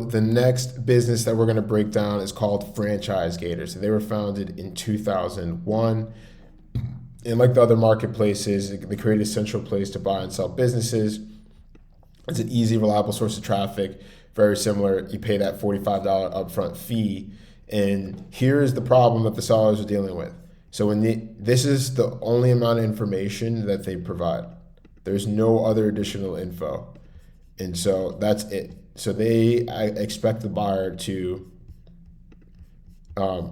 The next business that we're going to break down is called FranchiseGator. So they were founded in 2001. And like the other marketplaces, they created a central place to buy and sell businesses. It's an easy, reliable source of traffic. Very similar. You pay that $45 upfront fee. And here's the problem that the sellers are dealing with. So this is the only amount of information that they provide. There's no other additional info. And so that's it. So I expect the buyer to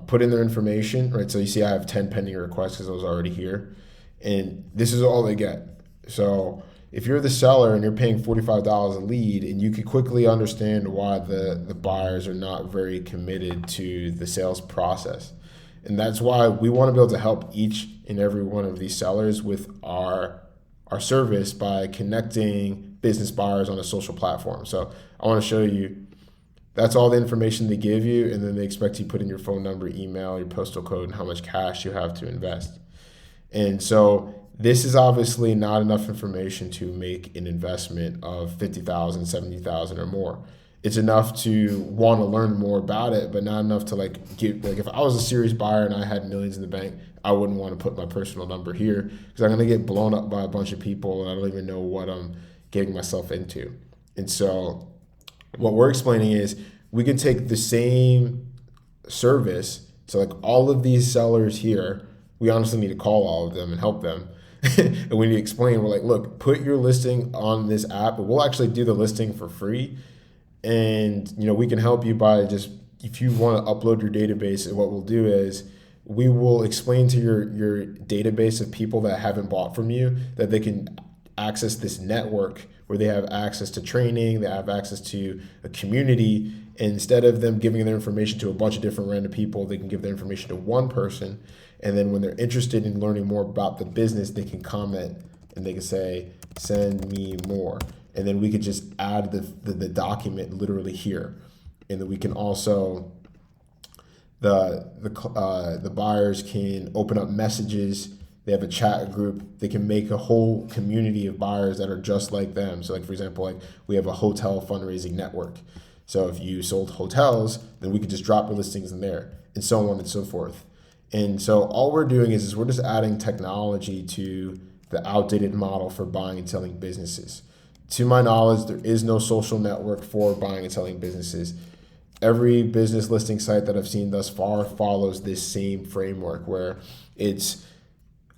put in their information, right? So you see I have 10 pending requests because I was already here. And this is all they get. So if you're the seller and you're paying $45 a lead, and you could quickly understand why the buyers are not very committed to the sales process. And that's why we want to be able to help each and every one of these sellers with our service by connecting business buyers on a social platform. So I want to show you, that's all the information they give you, and then they expect you to put in your phone number, email, your postal code, and how much cash you have to invest. And so this is obviously not enough information to make an investment of $50,000, $70,000 or more. It's enough to want to learn more about it, but not enough to if I was a serious buyer and I had millions in the bank, I wouldn't want to put my personal number here because I'm going to get blown up by a bunch of people and I don't even know what I'm getting myself into. And so what we're explaining is we can take the same service. So like all of these sellers here, we honestly need to call all of them and help them. And we need to explain, we're like, look, put your listing on this app, and we'll actually do the listing for free. And we can help you by just, if you want to upload your database, and what we'll do is we will explain to your database of people that haven't bought from you that they can access this network where they have access to training, they have access to a community. And instead of them giving their information to a bunch of different random people, they can give their information to one person. And then when they're interested in learning more about the business, they can comment and they can say, send me more. And then we could just add the document literally here. And then we can also, the buyers can open up messages. They have a chat group. They can make a whole community of buyers that are just like them. So like, for example, we have a hotel fundraising network. So if you sold hotels, then we could just drop your listings in there, and so on and so forth. And so all we're doing is we're just adding technology to the outdated model for buying and selling businesses. To my knowledge, there is no social network for buying and selling businesses. Every business listing site that I've seen thus far follows this same framework where it's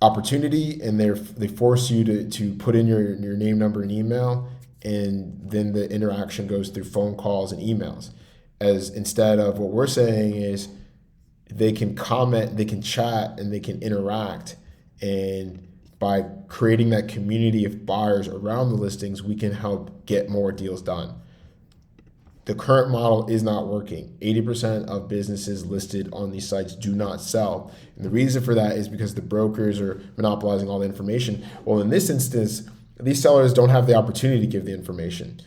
opportunity, and they force you to put in your name, number, and email, and then the interaction goes through phone calls and emails. As instead of, what we're saying is they can comment, they can chat, and they can interact. And by creating that community of buyers around the listings, we can help get more deals done. The current model is not working. 80% of businesses listed on these sites do not sell. And the reason for that is because the brokers are monopolizing all the information. Well, in this instance, these sellers don't have the opportunity to give the information.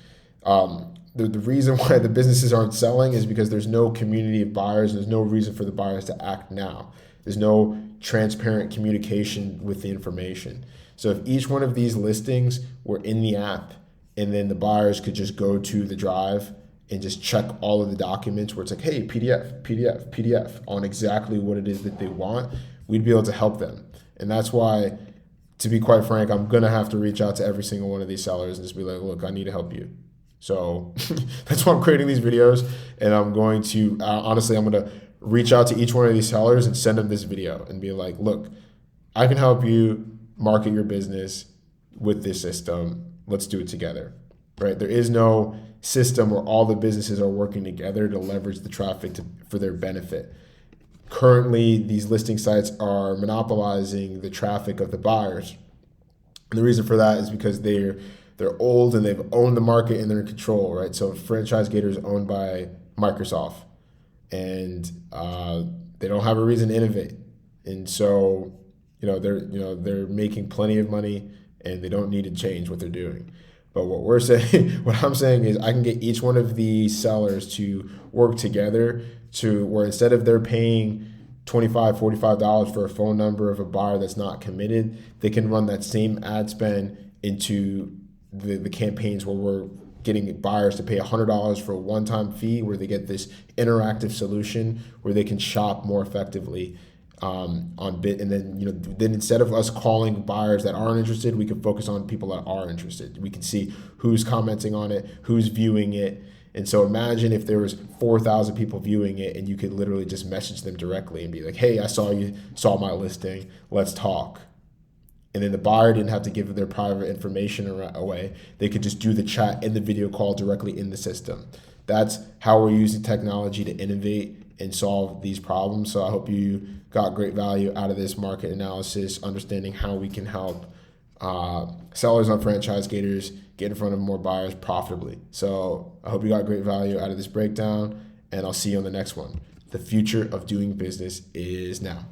The reason why the businesses aren't selling is because there's no community of buyers. There's no reason for the buyers to act now. There's no transparent communication with the information. So if each one of these listings were in the app, and then the buyers could just go to the drive and just check all of the documents where it's like, hey, PDF on exactly what it is that they want, we'd be able to help them. And that's why, to be quite frank, I'm going to have to reach out to every single one of these sellers and just be like, look, I need to help you. So that's why I'm creating these videos. And I'm going to, honestly, I'm going to reach out to each one of these sellers and send them this video and be like, look, I can help you market your business with this system. Let's do it together, right? There is no system where all the businesses are working together to leverage the traffic for their benefit. Currently, these listing sites are monopolizing the traffic of the buyers. And the reason for that is because they're old and they've owned the market and they're in control, right? So FranchiseGator is owned by Microsoft, and they don't have a reason to innovate. And so, they're making plenty of money and they don't need to change what they're doing. But what I'm saying is I can get each one of these sellers to work together to where instead of they're paying $25, $45 for a phone number of a buyer that's not committed, they can run that same ad spend into the campaigns where we're getting buyers to pay $100 for a one-time fee where they get this interactive solution where they can shop more effectively on bit. And then, then instead of us calling buyers that aren't interested, we can focus on people that are interested. We can see who's commenting on it, who's viewing it. And so imagine if there was 4,000 people viewing it and you could literally just message them directly and be like, hey, I saw you saw my listing, let's talk. And then the buyer didn't have to give their private information away. They could just do the chat and the video call directly in the system. That's how we're using technology to innovate and solve these problems. So I hope you got great value out of this market analysis, understanding how we can help sellers on FranchiseGators get in front of more buyers profitably. So I hope you got great value out of this breakdown, and I'll see you on the next one. The future of doing business is now.